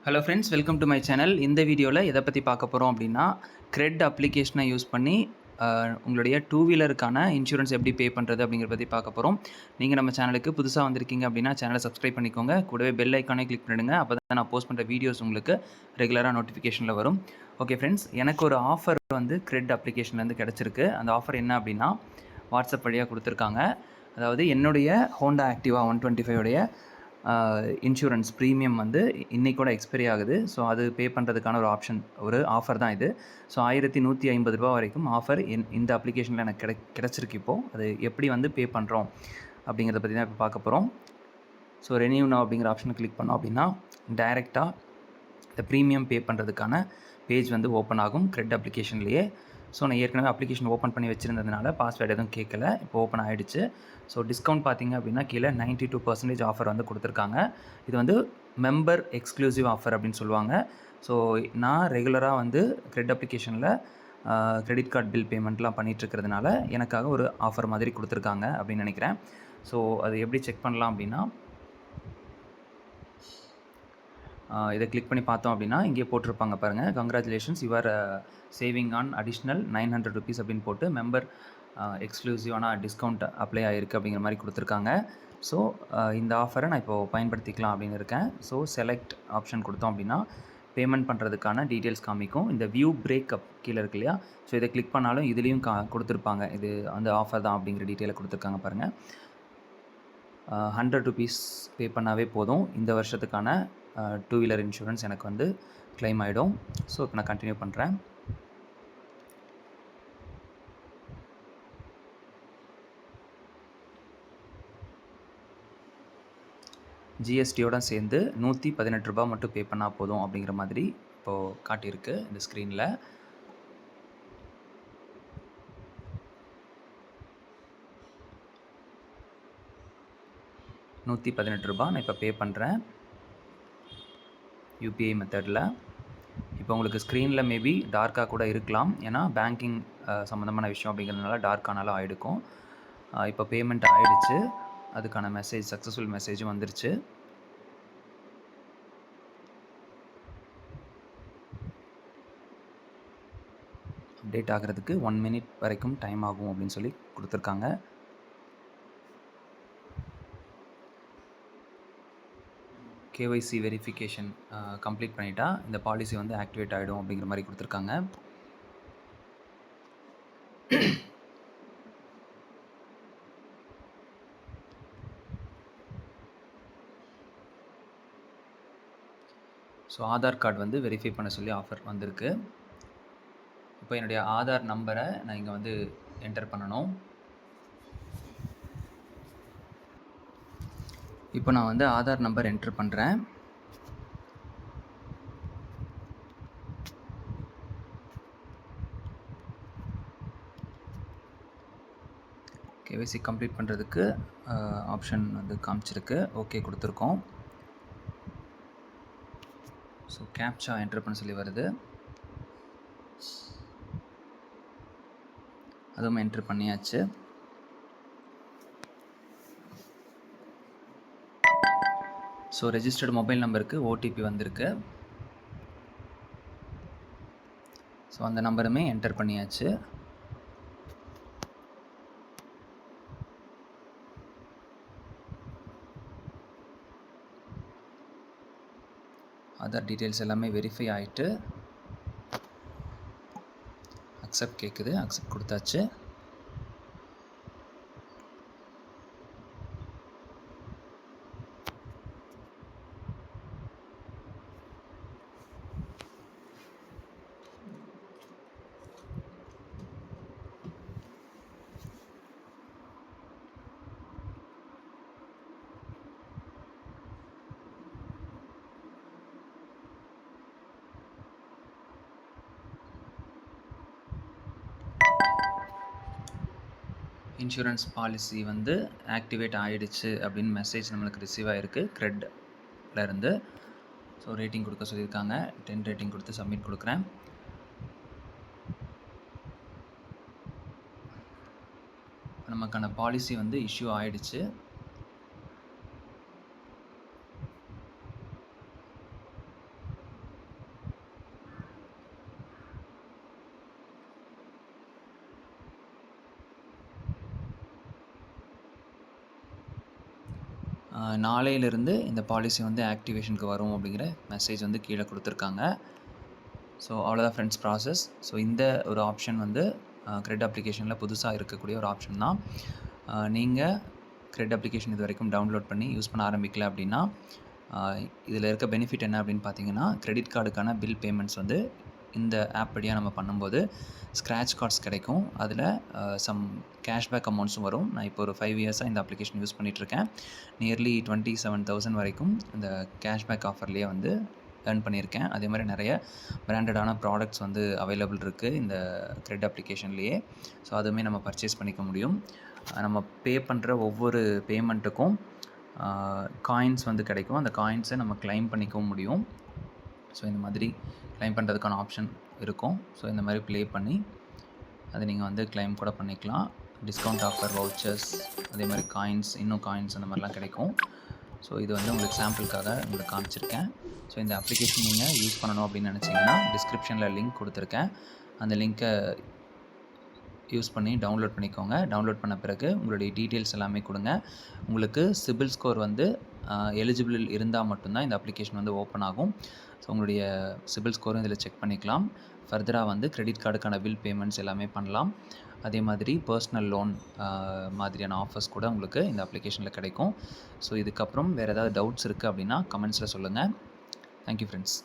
Hello friends, welcome to my channel. இந்த வீடியோவில் எதை பற்றி பார்க்க போகிறோம் அப்படின்னா, கிரெட் அப்ளிகேஷனை யூஸ் பண்ணி உங்களுடைய டூ வீலருக்கான இன்சூரன்ஸ் எப்படி பே பண்ணுறது அப்படிங்கிறத பற்றி பார்க்க போகிறோம். நீங்கள் நம்ம சேனலுக்கு புதுசாக வந்திருக்கீங்க அப்படின்னா சேனலை சப்ஸ்கிரைப் பண்ணிக்கோங்க. கூடவே பெல் ஐக்கானே கிளிக் பண்ணிடுங்க. அப்போ தான் நான் போஸ்ட் பண்ணுற வீடியோஸ் உங்களுக்கு ரெகுலராக நோட்டிஃபிகேஷனில் வரும். ஓகே ஃப்ரெண்ட்ஸ், எனக்கு ஒரு ஆஃபர் வந்து கிரெட் அப்ளிகேஷன்லேருந்து கிடச்சிருக்கு. அந்த ஆஃபர் என்ன அப்படின்னா, வாட்ஸ்அப் வழியாக கொடுத்துருக்காங்க. அதாவது என்னுடைய ஹோண்டா ஆக்டிவா 125 உடைய இன்சூரன்ஸ் ப்ரீமியம் வந்து இன்றைக்கூட எக்ஸ்பைரி ஆகுது. ஸோ அது பே பண்ணுறதுக்கான ஒரு ஆஃபர் தான் இது. ஸோ ரூ. 1150 வரைக்கும் ஆஃபர் இந்த அப்ளிகேஷனில் எனக்கு கிடச்சிருக்கு. இப்போது அது எப்படி வந்து பே பண்ணுறோம் அப்படிங்கிறத பற்றி தான் இப்போ பார்க்க போகிறோம். ஸோ ரெனியூ நவ் அப்படிங்கிற ஆப்ஷனை கிளிக் பண்ணோம் அப்படின்னா டைரெக்டாக இந்த ப்ரீமியம் பே பண்ணுறதுக்கான பேஜ் வந்து ஓப்பன் ஆகும் கிரெட் அப்ளிகேஷன்லேயே. ஸோ நான் ஏற்கனவே அப்ளிகேஷன் ஓப்பன் பண்ணி வச்சுருந்ததுனால பாஸ்வேர்டு எதுவும் கேட்கல. இப்போ ஓப்பன் ஆகிடுச்சு. ஸோ டிஸ்கவுண்ட் பார்த்திங்க அப்படின்னா கீழே 92% ஆஃபர் வந்து கொடுத்துருக்காங்க. இது வந்து மெம்பர் எக்ஸ்க்ளூசிவ் ஆஃபர் அப்படின்னு சொல்லுவாங்க. ஸோ நான் ரெகுலராக வந்து கிரெட் அப்ளிகேஷனில் கிரெடிட் கார்டு பில் பேமெண்ட்லாம் பண்ணிகிட்ருக்கிறதுனால எனக்காக ஒரு ஆஃபர் மாதிரி கொடுத்துருக்காங்க அப்படின்னு நினைக்கிறேன். ஸோ அது எப்படி செக் பண்ணலாம் அப்படின்னா, இதை கிளிக் பண்ணி பார்த்தோம் அப்படின்னா இங்கே போட்டிருப்பாங்க பாருங்கள், congratulations your saving on additional ₹900 அப்படின்னு போட்டு மெம்பர் எக்ஸ்க்ளூசிவான டிஸ்கவுண்ட் அப்ளை ஆகிருக்கு அப்படிங்கிற மாதிரி கொடுத்துருக்காங்க. ஸோ இந்த ஆஃபரை நான் இப்போது பயன்படுத்திக்கலாம் அப்படின்னு இருக்கேன். ஸோ செலக்ட் ஆப்ஷன் கொடுத்தோம் அப்படின்னா பேமெண்ட் பண்ணுறதுக்கான டீட்டெயில்ஸ் காமிக்கும். இந்த வியூ பிரேக்கப் கீழே இருக்கு இல்லையா, ஸோ இதை கிளிக் பண்ணாலும் இதுலேயும் கொடுத்துருப்பாங்க, இது அந்த ஆஃபர் தான் அப்படிங்கிற டீட்டெயிலை கொடுத்துருக்காங்க பாருங்கள். ₹100 பே பண்ணாவே போதும், இந்த வருஷத்துக்கான டூ வீலர் இன்சூரன்ஸ் எனக்கு வந்து கிளைம் ஆகிடும். ஸோ இப்போ நான் கண்டினியூ பண்ணுறேன். ஜிஎஸ்டியோட சேர்ந்து ₹118 மட்டும் பே பண்ணால் போதும் அப்படிங்கிற மாதிரி இப்போது காட்டியிருக்கு இந்த ஸ்க்ரீனில். ₹118 நான் இப்போ பே பண்ணுறேன் யூபிஐ மெத்தடில். இப்போ உங்களுக்கு ஸ்க்ரீனில் மேபி டார்க்காக கூட இருக்கலாம், ஏன்னா பேங்கிங் சம்மந்தமான விஷயம் அப்படிங்கிறதுனால டார்க்கானாலும் ஆகிடுக்கும். இப்போ பேமெண்ட் ஆகிடுச்சு, அதுக்கான மெசேஜ் சக்ஸஸ்ஃபுல் மெசேஜும் வந்துருச்சு. அப்டேட் ஆகிறதுக்கு 1 மினிட் வரைக்கும் டைம் ஆகும் அப்படின்னு சொல்லி கொடுத்துருக்காங்க. கேஒய்சி வெரிஃபிகேஷன் கம்ப்ளீட் பண்ணிட்டா இந்த பாலிசி வந்து ஆக்டிவேட் ஆகிடும் அப்படிங்கிற மாதிரி கொடுத்துருக்காங்க. ஸோ ஆதார் கார்டு வந்து வெரிஃபை பண்ண சொல்லி ஆஃபர் வந்திருக்கு. இப்போ என்னுடைய ஆதார் நம்பரை நான் இங்கே வந்து என்டர் பண்ணணும். இப்போ நான் வந்து ஆதார் நம்பர் என்டர் பண்ணுறேன். கேஒய்சி கம்ப்ளீட் பண்ணுறதுக்கு ஆப்ஷன் வந்து காமிச்சிருக்கு, ஓகே கொடுத்துருக்கோம். ஸோ கேப்சா என்டர் பண்ண சொல்லி வருது, அதுவும் என்ட்ரு பண்ணியாச்சு. ஸோ ரெஜிஸ்டர்டு மொபைல் நம்பருக்கு ஓடிபி வந்திருக்கு. ஸோ அந்த நம்பருமே என்டர் பண்ணியாச்சு. ஆதார் டீட்டெயில்ஸ் எல்லாமே வெரிஃபை ஆகிட்டு அக்செப்ட் கேட்குது, அக்செப்ட் கொடுத்தாச்சு. இன்சூரன்ஸ் பாலிசி வந்து ஆக்டிவேட் ஆகிடுச்சு அப்படின்னு மெசேஜ் நம்மளுக்கு ரிசீவ் ஆகிருக்கு கிரெட்லேருந்து. ஸோ ரேட்டிங் கொடுக்க சொல்லியிருக்காங்க, 10 ரேட்டிங் கொடுத்து சப்மிட் கொடுக்குறேன். நமக்கான பாலிசி வந்து இஷ்யூ ஆகிடுச்சு. நாளையிலிருந்து இந்த பாலிசி வந்து ஆக்டிவேஷனுக்கு வரும் அப்படிங்கிற மெசேஜ் வந்து கீழே கொடுத்துருக்காங்க. ஸோ அவ்வளோதான் ஃப்ரெண்ட்ஸ் ப்ராசஸ். ஸோ இந்த ஒரு ஆப்ஷன் வந்து கிரெட் அப்ளிகேஷனில் புதுசாக இருக்கக்கூடிய ஒரு ஆப்ஷன் தான். நீங்கள் கிரெட் அப்ளிகேஷன் இது வரைக்கும் டவுன்லோட் பண்ணி யூஸ் பண்ண ஆரம்பிக்கல அப்படின்னா இதில் இருக்க பெனிஃபிட் என்ன அப்படின்னு பார்த்தீங்கன்னா, கிரெடிட் கார்டுக்கான பில் பேமெண்ட்ஸ் வந்து இந்த ஆப் வழியாக நம்ம பண்ணும்போது ஸ்க்ராட்ச் கார்ட்ஸ் கிடைக்கும். அதில் சம் கேஷ்பேக் அமௌண்ட்ஸும் வரும். நான் இப்போ ஒரு 5 இயர்ஸாக இந்த அப்ளிகேஷன் யூஸ் பண்ணிகிட்ருக்கேன். நியர்லி 27,000 வரைக்கும் இந்த கேஷ்பேக் ஆஃபர்லேயே வந்து ஏர்ன் பண்ணியிருக்கேன். அதே மாதிரி நிறைய பிராண்டடான ப்ராடக்ட்ஸ் வந்து அவைலபிள் இருக்குது இந்த கிரெட் அப்ளிகேஷன்லேயே. ஸோ அதுவுமே நம்ம பர்ச்சேஸ் பண்ணிக்க முடியும். நம்ம பே பண்ணுற ஒவ்வொரு பேமெண்ட்டுக்கும் காயின்ஸ் வந்து கிடைக்கும். அந்த காயின்ஸை நம்ம கிளைம் பண்ணிக்கவும் முடியும். ஸோ இந்த மாதிரி கிளைம் பண்ணுறதுக்கான ஆப்ஷன் இருக்கும். ஸோ இந்த மாதிரி ப்ளே பண்ணி அதை நீங்கள் வந்து கிளைம் கூட பண்ணிக்கலாம். டிஸ்கவுண்ட் ஆஃபர், வவுச்சர்ஸ், அதே மாதிரி காயின்ஸ், இன்னும் காயின்ஸ் அந்த மாதிரிலாம் கிடைக்கும். ஸோ இது வந்து உங்களுக்கு சாம்பிளுக்காக உங்களுக்கு காமிச்சிருக்கேன். ஸோ இந்த அப்ளிகேஷன் நீங்கள் யூஸ் பண்ணணும் அப்படின்னு நினச்சிங்கன்னா டிஸ்கிரிப்ஷனில் லிங்க் கொடுத்துருக்கேன். அந்த லிங்க்கை யூஸ் பண்ணி டவுன்லோட் பண்ணிக்கோங்க. டவுன்லோட் பண்ண பிறகு உங்களுடைய டீட்டெயில்ஸ் எல்லாமே கொடுங்க. உங்களுக்கு சிபில் ஸ்கோர் வந்து எலிஜிபிள் இருந்தால் மட்டும்தான் இந்த அப்ளிகேஷன் வந்து ஓப்பன் ஆகும். ஸோ உங்களுடைய சிபில் ஸ்கோரும் இதில் செக் பண்ணிக்கலாம். ஃபர்தராக வந்து கிரெடிட் கார்டுக்கான பில் பேமெண்ட்ஸ் எல்லாமே பண்ணலாம். அதே மாதிரி பர்சனல் லோன் மாதிரியான ஆஃபர்ஸ் கூட உங்களுக்கு இந்த அப்ளிகேஷனில் கிடைக்கும். ஸோ இதுக்கப்புறம் வேறு ஏதாவது டவுட்ஸ் இருக்குது அப்படின்னா கமெண்ட்ஸில் சொல்லுங்கள். Thank you friends.